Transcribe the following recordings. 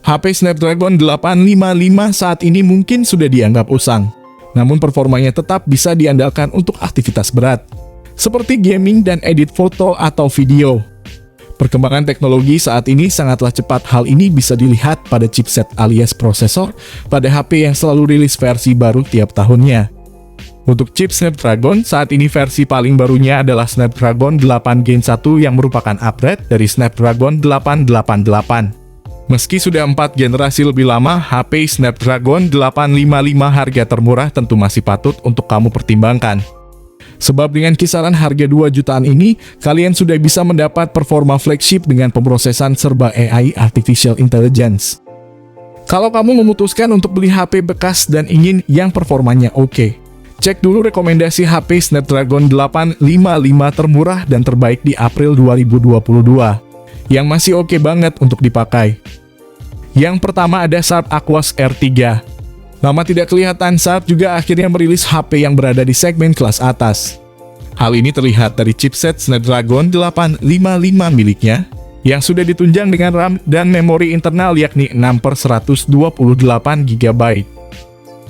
HP Snapdragon 855 saat ini mungkin sudah dianggap usang, namun performanya tetap bisa diandalkan untuk aktivitas berat, seperti gaming dan edit foto atau video. Perkembangan teknologi saat ini sangatlah cepat. Hal ini bisa dilihat pada chipset alias prosesor pada HP yang selalu rilis versi baru tiap tahunnya. Untuk chip Snapdragon, saat ini versi paling barunya adalah Snapdragon 8 Gen 1 yang merupakan upgrade dari Snapdragon 888. Meski sudah 4 generasi lebih lama, HP Snapdragon 855 harga termurah tentu masih patut untuk kamu pertimbangkan. Sebab dengan kisaran harga 2 jutaan ini, kalian sudah bisa mendapat performa flagship dengan pemrosesan serba AI Artificial Intelligence. Kalau kamu memutuskan untuk beli HP bekas dan ingin yang performanya oke, cek dulu rekomendasi HP Snapdragon 855 termurah dan terbaik di April 2022, yang masih oke banget untuk dipakai. Yang pertama ada Sharp Aquos R3. Lama tidak kelihatan, Sharp juga akhirnya merilis HP yang berada di segmen kelas atas. Hal ini terlihat dari chipset Snapdragon 855 miliknya, yang sudah ditunjang dengan RAM dan memori internal yakni 6/128 GB.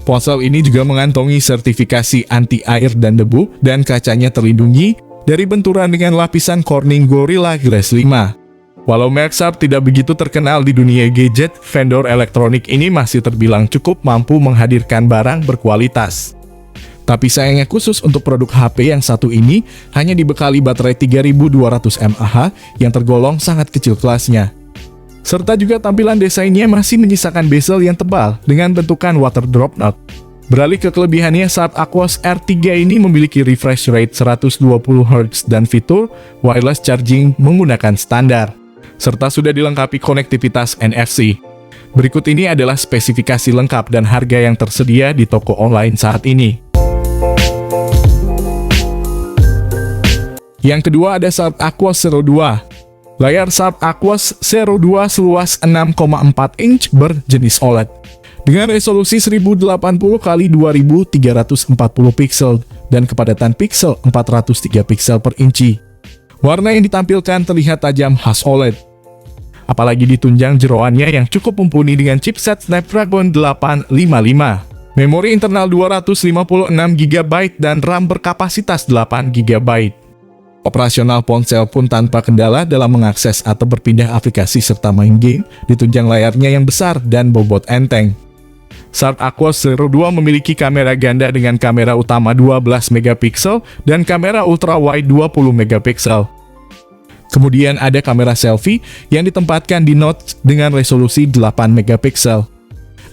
Ponsel ini juga mengantongi sertifikasi anti-air dan debu, dan kacanya terlindungi dari benturan dengan lapisan Corning Gorilla Glass 5. Walau merek Sharp tidak begitu terkenal di dunia gadget, vendor elektronik ini masih terbilang cukup mampu menghadirkan barang berkualitas. Tapi sayangnya khusus untuk produk HP yang satu ini, hanya dibekali baterai 3200 mAh yang tergolong sangat kecil kelasnya. Serta juga tampilan desainnya masih menyisakan bezel yang tebal dengan bentukan water drop note. Beralih ke kelebihannya, Sharp Aquos R3 ini memiliki refresh rate 120 Hz dan fitur wireless charging menggunakan standar, serta sudah dilengkapi konektivitas NFC. Berikut ini adalah spesifikasi lengkap dan harga yang tersedia di toko online saat ini. Yang kedua ada Sharp Aquos Zero 2. Layar Sharp Aquos Zero 2 seluas 6,4 inch berjenis OLED, dengan resolusi 1080 x 2340 pixel dan kepadatan pixel 403 pixel per inci. Warna yang ditampilkan terlihat tajam khas OLED. Apalagi ditunjang jeroannya yang cukup mumpuni dengan chipset Snapdragon 855, memori internal 256 GB dan RAM berkapasitas 8 GB. Operasional ponsel pun tanpa kendala dalam mengakses atau berpindah aplikasi serta main game, ditunjang layarnya yang besar dan bobot enteng. Sharp Aquos Zero 2 memiliki kamera ganda dengan kamera utama 12 MP dan kamera ultrawide 20 MP. Kemudian ada kamera selfie yang ditempatkan di notch dengan resolusi 8 MP.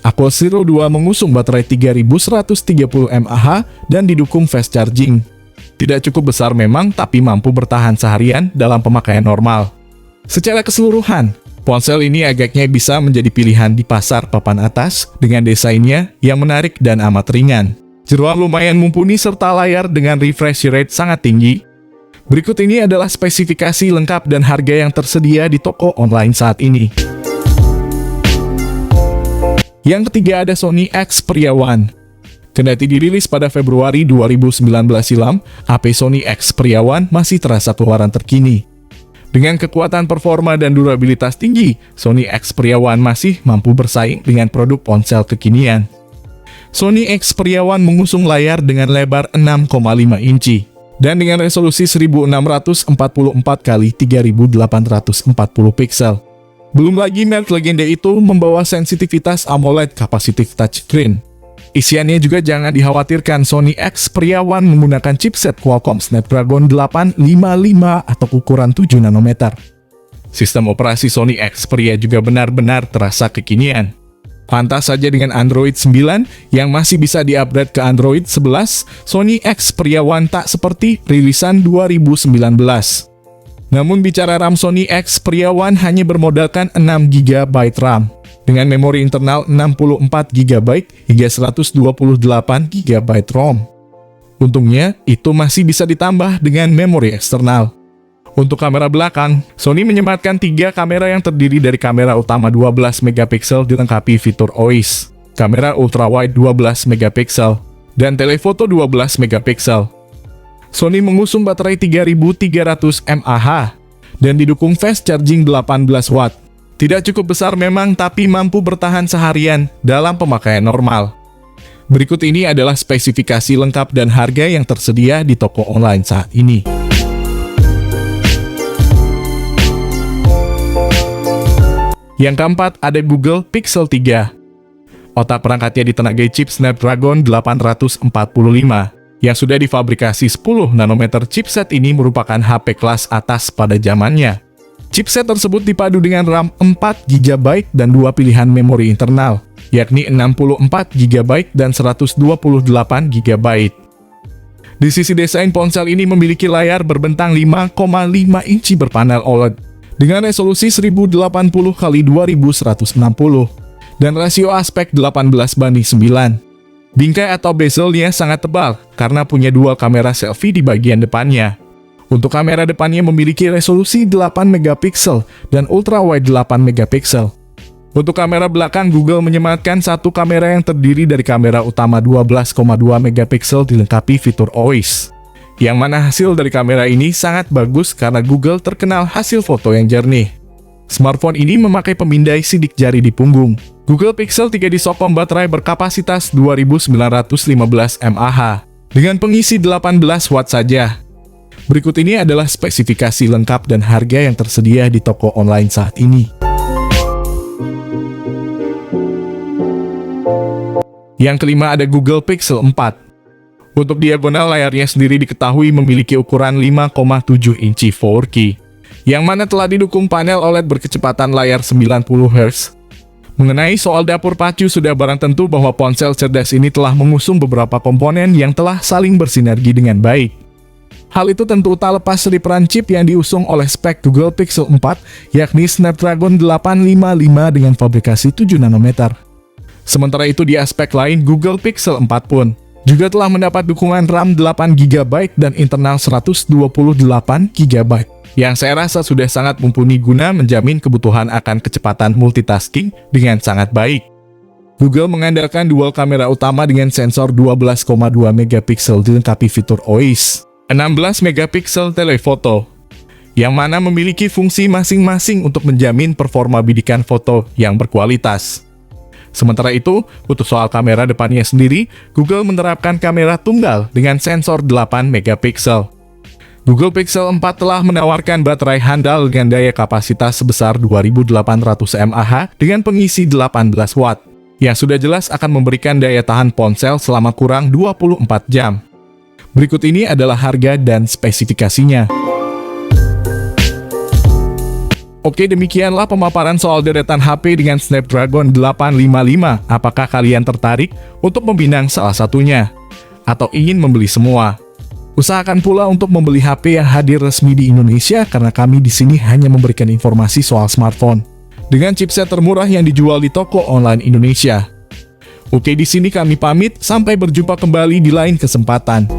Aquos Zero 2 mengusung baterai 3130 mAh dan didukung fast charging. Tidak cukup besar memang, tapi mampu bertahan seharian dalam pemakaian normal. Secara keseluruhan, ponsel ini agaknya bisa menjadi pilihan di pasar papan atas dengan desainnya yang menarik dan amat ringan. Jeroan lumayan mumpuni serta layar dengan refresh rate sangat tinggi. Berikut ini adalah spesifikasi lengkap dan harga yang tersedia di toko online saat ini. Yang ketiga ada Sony Xperia One. Kendati dirilis pada Februari 2019 silam, HP Sony Xperia One masih terasa keluaran terkini. Dengan kekuatan performa dan durabilitas tinggi, Sony Xperia One masih mampu bersaing dengan produk ponsel kekinian. Sony Xperia One mengusung layar dengan lebar 6,5 inci dan dengan resolusi 1644 x 3840 pixel. Belum lagi merek legenda itu membawa sensitivitas AMOLED Capacitive Touchscreen. Isiannya juga jangan dikhawatirkan, Sony Xperia One menggunakan chipset Qualcomm Snapdragon 855 atau ukuran 7 nanometer. Sistem operasi Sony Xperia juga benar-benar terasa kekinian. Pantas saja dengan Android 9 yang masih bisa di-upgrade ke Android 11, Sony Xperia One tak seperti rilisan 2019. Namun bicara RAM, Sony Xperia One hanya bermodalkan 6 GB RAM, dengan memori internal 64 GB hingga 128 GB ROM. Untungnya, itu masih bisa ditambah dengan memori eksternal. Untuk kamera belakang, Sony menyematkan 3 kamera yang terdiri dari kamera utama 12 MP dilengkapi fitur OIS, kamera ultrawide 12 MP, dan telefoto 12 MP. Sony mengusung baterai 3300 mAh dan didukung fast charging 18 Watt. Tidak cukup besar memang, tapi mampu bertahan seharian dalam pemakaian normal. Berikut ini adalah spesifikasi lengkap dan harga yang tersedia di toko online saat ini. Yang keempat, ada Google Pixel 3. Otak perangkatnya ditenagai chip Snapdragon 845, yang sudah difabrikasi 10 nanometer. Chipset ini merupakan HP kelas atas pada zamannya. Chipset tersebut dipadu dengan RAM 4 GB dan dua pilihan memori internal, yakni 64 GB dan 128 GB. Di sisi desain, ponsel ini memiliki layar berbentang 5,5 inci berpanel OLED dengan resolusi 1080x2160 dan rasio aspek 18:9. Bingkai atau bezelnya sangat tebal karena punya dual kamera selfie di bagian depannya. Untuk kamera depannya memiliki resolusi 8 megapiksel dan ultrawide 8 megapiksel. Untuk kamera belakang, Google menyematkan satu kamera yang terdiri dari kamera utama 12,2 megapiksel dilengkapi fitur OIS. Yang mana hasil dari kamera ini sangat bagus karena Google terkenal hasil foto yang jernih. Smartphone ini memakai pemindai sidik jari di punggung. Google Pixel 3 disokong baterai berkapasitas 2915 mAh dengan pengisi 18 watt saja. Berikut ini adalah spesifikasi lengkap dan harga yang tersedia di toko online saat ini. Yang kelima, ada Google Pixel 4. Untuk diagonal layarnya sendiri diketahui memiliki ukuran 5,7 inci 4K, yang mana telah didukung panel OLED berkecepatan layar 90 Hz. Mengenai soal dapur pacu, sudah barang tentu bahwa ponsel cerdas ini telah mengusung beberapa komponen yang telah saling bersinergi dengan baik. Hal itu tentu tak lepas dari peran chip yang diusung oleh spek Google Pixel 4, yakni Snapdragon 855 dengan fabrikasi 7 nanometer. Sementara itu di aspek lain, Google Pixel 4 pun juga telah mendapat dukungan RAM 8 GB dan internal 128 GB, yang saya rasa sudah sangat mumpuni guna menjamin kebutuhan akan kecepatan multitasking dengan sangat baik. Google mengandalkan dual kamera utama dengan sensor 12,2 megapiksel dilengkapi fitur OIS, 16 megapiksel telefoto, yang mana memiliki fungsi masing-masing untuk menjamin performa bidikan foto yang berkualitas. Sementara itu, untuk soal kamera depannya sendiri, Google menerapkan kamera tunggal dengan sensor 8 megapiksel. Google Pixel 4 telah menawarkan baterai handal dengan daya kapasitas sebesar 2800 mAh dengan pengisi 18 watt, yang sudah jelas akan memberikan daya tahan ponsel selama kurang 24 jam. Berikut ini adalah harga dan spesifikasinya. Oke, demikianlah pemaparan soal deretan HP dengan Snapdragon 855. Apakah kalian tertarik untuk meminang salah satunya? Atau ingin membeli semua? Usahakan pula untuk membeli HP yang hadir resmi di Indonesia karena kami di sini hanya memberikan informasi soal smartphone dengan chipset termurah yang dijual di toko online Indonesia. Oke, di sini kami pamit. Sampai berjumpa kembali di lain kesempatan.